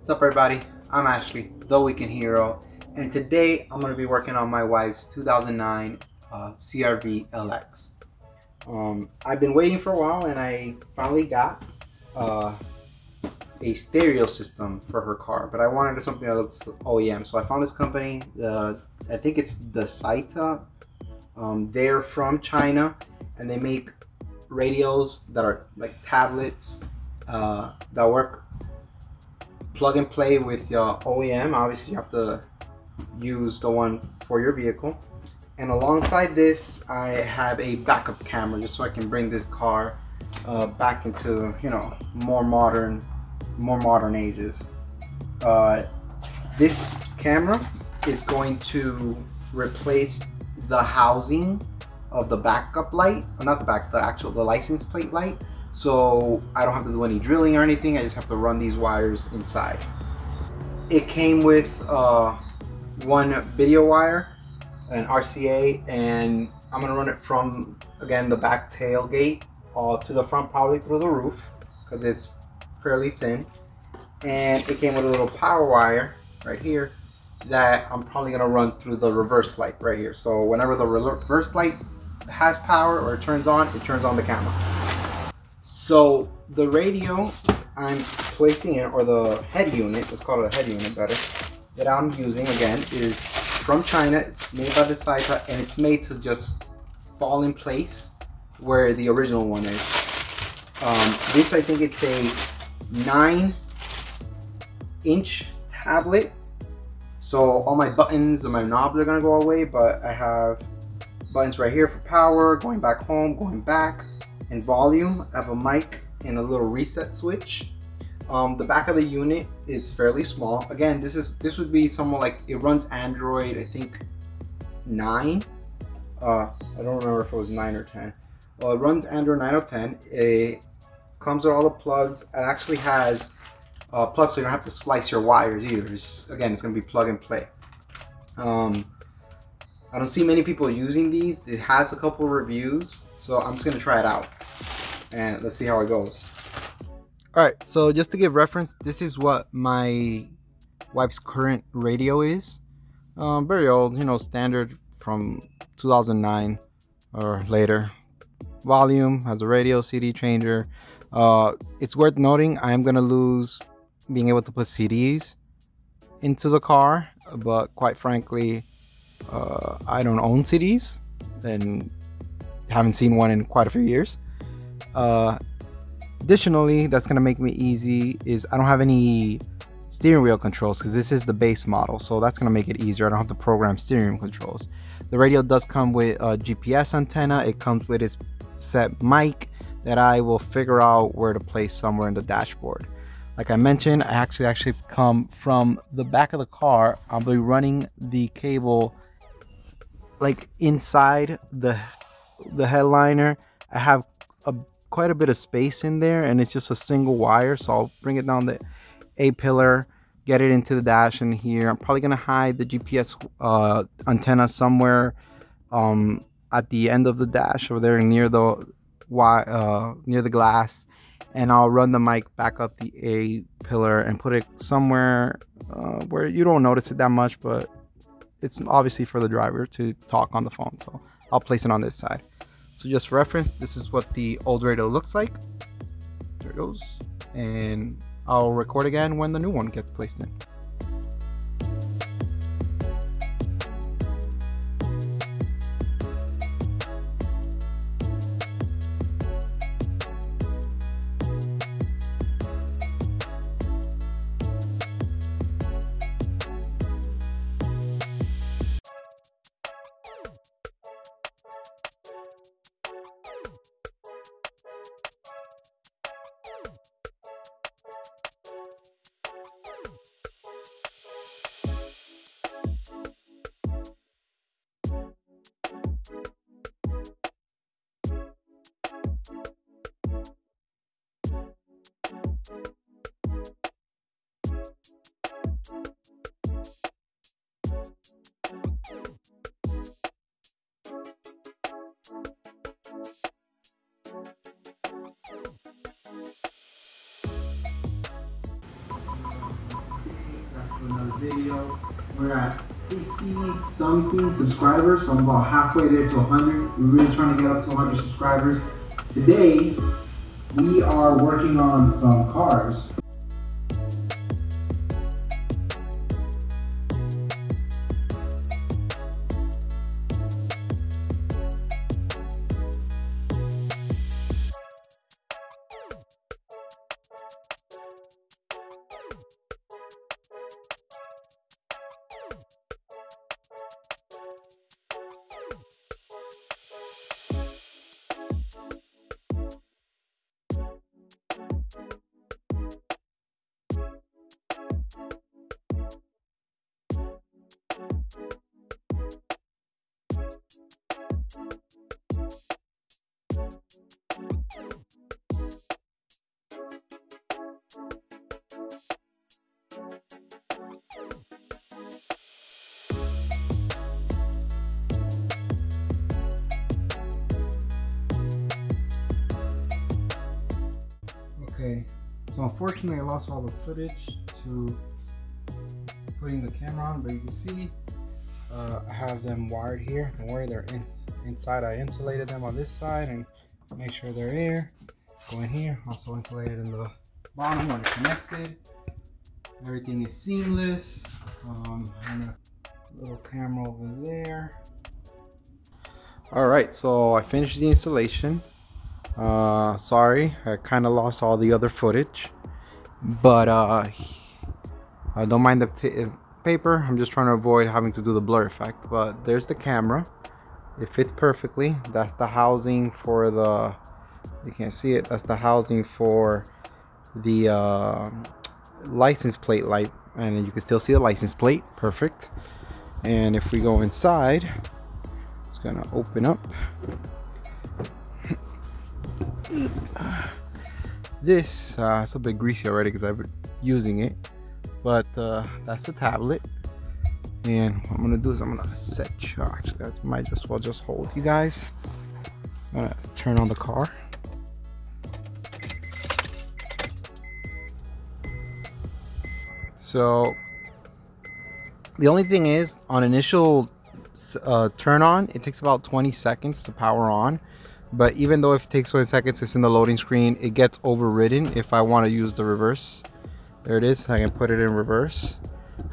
What's up everybody, I'm Ashley, the Weekend Hero, and today I'm going to be working on my wife's 2009 CRV LX. I've been waiting for a while and I finally got a stereo system for her car, but I wanted something that looks OEM, so I found this company, I think it's Dasaita. They're from China and they make radios that are like tablets that work plug and play with your OEM. Obviously you have to use the one for your vehicle, and alongside this I have a backup camera just so I can bring this car back into, you know, more modern ages. This camera is going to replace the housing of the backup light, or not the license plate light, so I don't have to do any drilling or anything. I just have to run these wires inside. It came with one video wire, an RCA, and I'm gonna run it from, again, the back tailgate to the front, probably through the roof because it's fairly thin. And it came with a little power wire right here that I'm probably gonna run through the reverse light right here. So whenever the reverse light has power or it turns on the camera. So the radio I'm placing in, or the head unit, let's call it a head unit better, that I'm using, again, is from China. It's made by Dasaita and it's made to just fall in place where the original one is. This, I think it's a 9-inch tablet. So all my buttons and my knobs are gonna go away, but I have buttons right here for power, going back home, going back, and volume. I have a mic and a little reset switch. The back of the unit is fairly small. Again, this would be somewhat like, it runs Android, I think 9. I don't remember if it was 9 or 10. Well, it runs Android 9 or 10. It comes with all the plugs. It actually has plugs so you don't have to splice your wires either. It's just, again, it's gonna be plug and play. I don't see many people using these. It has a couple reviews, so I'm just gonna try it out and let's see how it goes. All right, so just to give reference, this is what my wife's current radio is. Very old, you know, standard from 2009 or later. Volume, has a radio, CD changer. It's worth noting I am gonna lose being able to put CDs into the car, but quite frankly, I don't own CDs and haven't seen one in quite a few years. Additionally, that's gonna make me easy is I don't have any steering wheel controls because this is the base model, so that's gonna make it easier. I don't have to program steering wheel controls. The radio does come with a GPS antenna. It comes with its set mic that I will figure out where to place somewhere in the dashboard. Like I mentioned, I actually come from the back of the car. I'll be running the cable like inside the headliner. I have quite a bit of space in there and it's just a single wire, so I'll bring it down the A-pillar, get it into the dash in here. I'm probably gonna hide the GPS antenna somewhere at the end of the dash over there near the glass, and I'll run the mic back up the A-pillar and put it somewhere where you don't notice it that much, but it's obviously for the driver to talk on the phone, so I'll place it on this side. So just for reference, this is what the old radio looks like. There it goes, and I'll record again when the new one gets placed in. to another video. We're at 50 something subscribers, so I'm about halfway there to 100. We're really trying to get up to 100 subscribers. Today, we are working on some cars. Okay, so unfortunately I lost all the footage to putting the camera on, but you can see I have them wired here. Don't worry, they're inside. I insulated them on this side and make sure they're here. Go in here, also insulated in the bottom when they're connected. Everything is seamless. And a little camera over there. All right, so I finished the installation. Sorry, I kind of lost all the other footage, but I don't mind the paper. I'm just trying to avoid having to do the blur effect. But there's the camera. It fits perfectly. That's the housing for the, you can't see it, that's the housing for the license plate light, and you can still see the license plate. Perfect. And if we go inside, it's gonna open up. This it's a bit greasy already because I've been using it, but that's the tablet. And what I'm gonna do is I'm gonna set you. Actually, I might just well just hold you guys. I'm gonna turn on the car. So the only thing is, on initial turn on, it takes about 20 seconds to power on. But even though if it takes 20 seconds, it's in the loading screen, it gets overridden if I want to use the reverse. There it is. I can put it in reverse.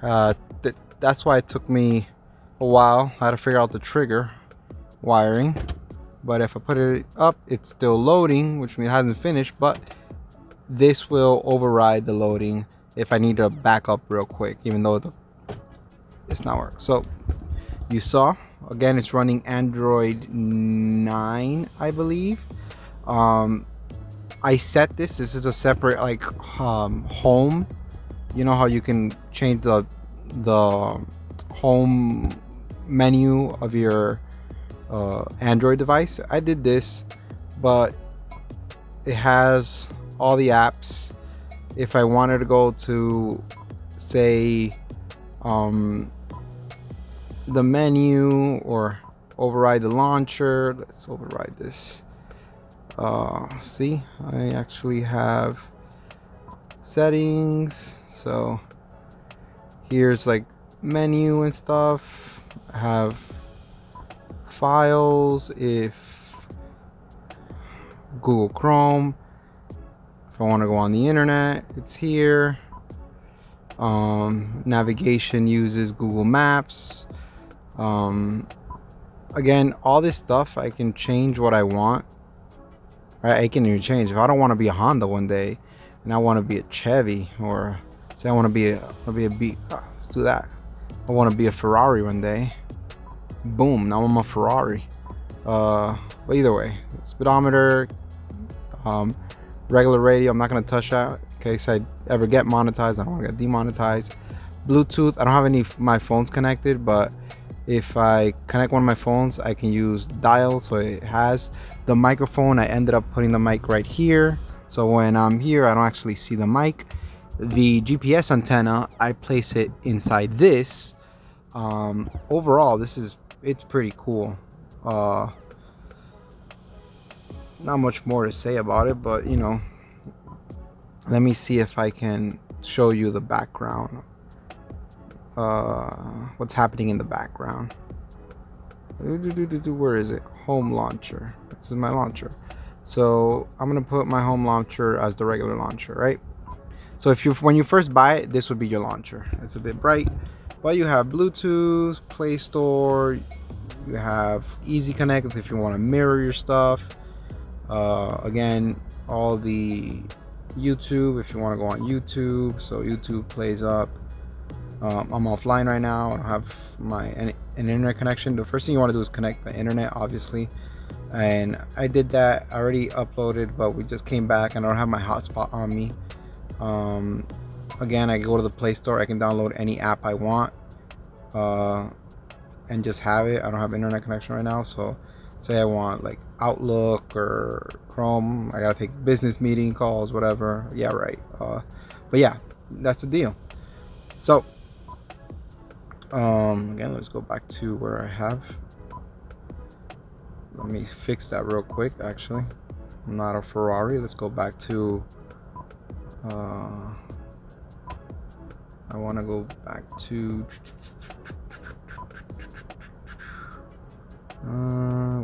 That's why it took me a while. I had to figure out the trigger wiring. But if I put it up, it's still loading, which means it hasn't finished. But this will override the loading if I need to back up real quick, even though it's not working. So you saw. Again, it's running Android 9, I believe. I set this. This is a separate like home. You know how you can change the home menu of your Android device. I did this, but it has all the apps. If I wanted to go to, say, the menu or override the launcher, let's override this. See, I actually have settings. So here's like menu and stuff. I have files, if Google Chrome, if I want to go on the internet, it's here. Navigation uses Google Maps. Again, all this stuff I can change what I want, right? I can even change if I don't want to be a Honda one day and I want to be a Chevy, or say I want to be let's do that. I want to be a Ferrari one day. Boom, now I'm a Ferrari. But either way, speedometer, regular radio, I'm not going to touch that in case I ever get monetized. I don't want to get demonetized. Bluetooth, I don't have any of my phones connected, but if I connect one of my phones, I can use dial. So it has the microphone. I ended up putting the mic right here, so when I'm here I don't actually see the mic. The GPS antenna, I place it inside this. Overall, it's pretty cool. Not much more to say about it, but you know, let me see if I can show you the background. what's happening in the background. Where is it? Home launcher. This is my launcher. So I'm gonna put my home launcher as the regular launcher, right? So when you first buy it, this would be your launcher. It's a bit bright, but you have Bluetooth, Play Store, you have Easy Connect if you want to mirror your stuff. Again, all the YouTube if you want to go on YouTube, so YouTube plays up. I'm offline right now. I don't have an internet connection. The first thing you want to do is connect the internet, obviously, and I did that. I already uploaded, but we just came back and I don't have my hotspot on me. Again, I go to the Play Store. I can download any app I want and just have it. I don't have internet connection right now, so say I want like Outlook or Chrome, I gotta take business meeting calls, whatever. Yeah, right. But yeah, that's the deal. So again, let's go back to where I have. Let me fix that real quick. Actually, I'm not a Ferrari. Let's go back to I want to go back to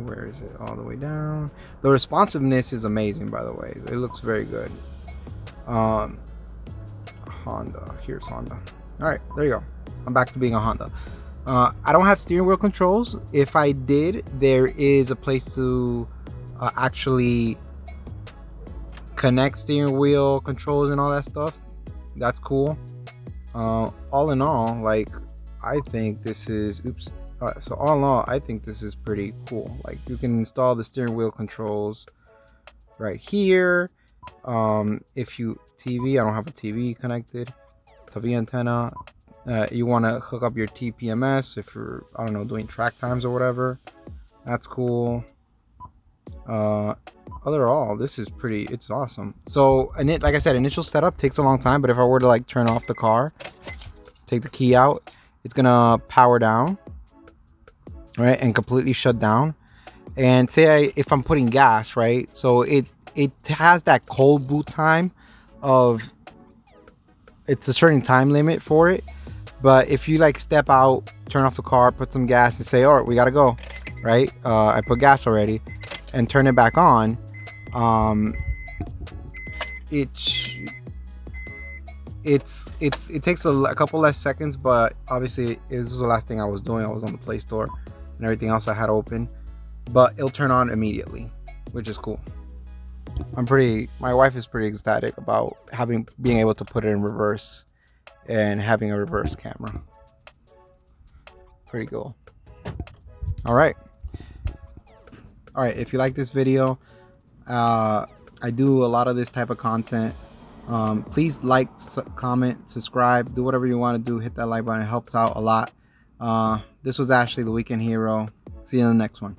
where is it? All the way down. The responsiveness is amazing, by the way. It looks very good. Honda. Here's Honda. All right, there you go. I'm back to being a Honda. I don't have steering wheel controls. If I did, there is a place to actually connect steering wheel controls and all that stuff. That's cool. All in all, like, I think this is so all in all, I think this is pretty cool. Like, you can install the steering wheel controls right here. If you TV, I don't have a TV connected, TV antenna. You want to hook up your TPMS if you're, I don't know, doing track times or whatever. That's cool. Overall, this is it's awesome. So, and like I said, initial setup takes a long time, but if I were to like turn off the car, take the key out, it's gonna power down, right, and completely shut down. And say if I'm putting gas, right, so it has that cold boot time of, it's a certain time limit for it. But if you like step out, turn off the car, put some gas, and say, all right, we gotta go, right, I put gas already, and turn it back on, it takes a couple less seconds, but obviously this was the last thing I was doing. I was on the Play Store and everything else I had open, but it'll turn on immediately, which is cool. My wife is pretty ecstatic about being able to put it in reverse and having a reverse camera. Pretty cool. All right, if you like this video, I do a lot of this type of content. Please like, comment, subscribe, do whatever you want to do. Hit that like button, it helps out a lot. This was Ashley, the Weekend Hero. See you in the next one.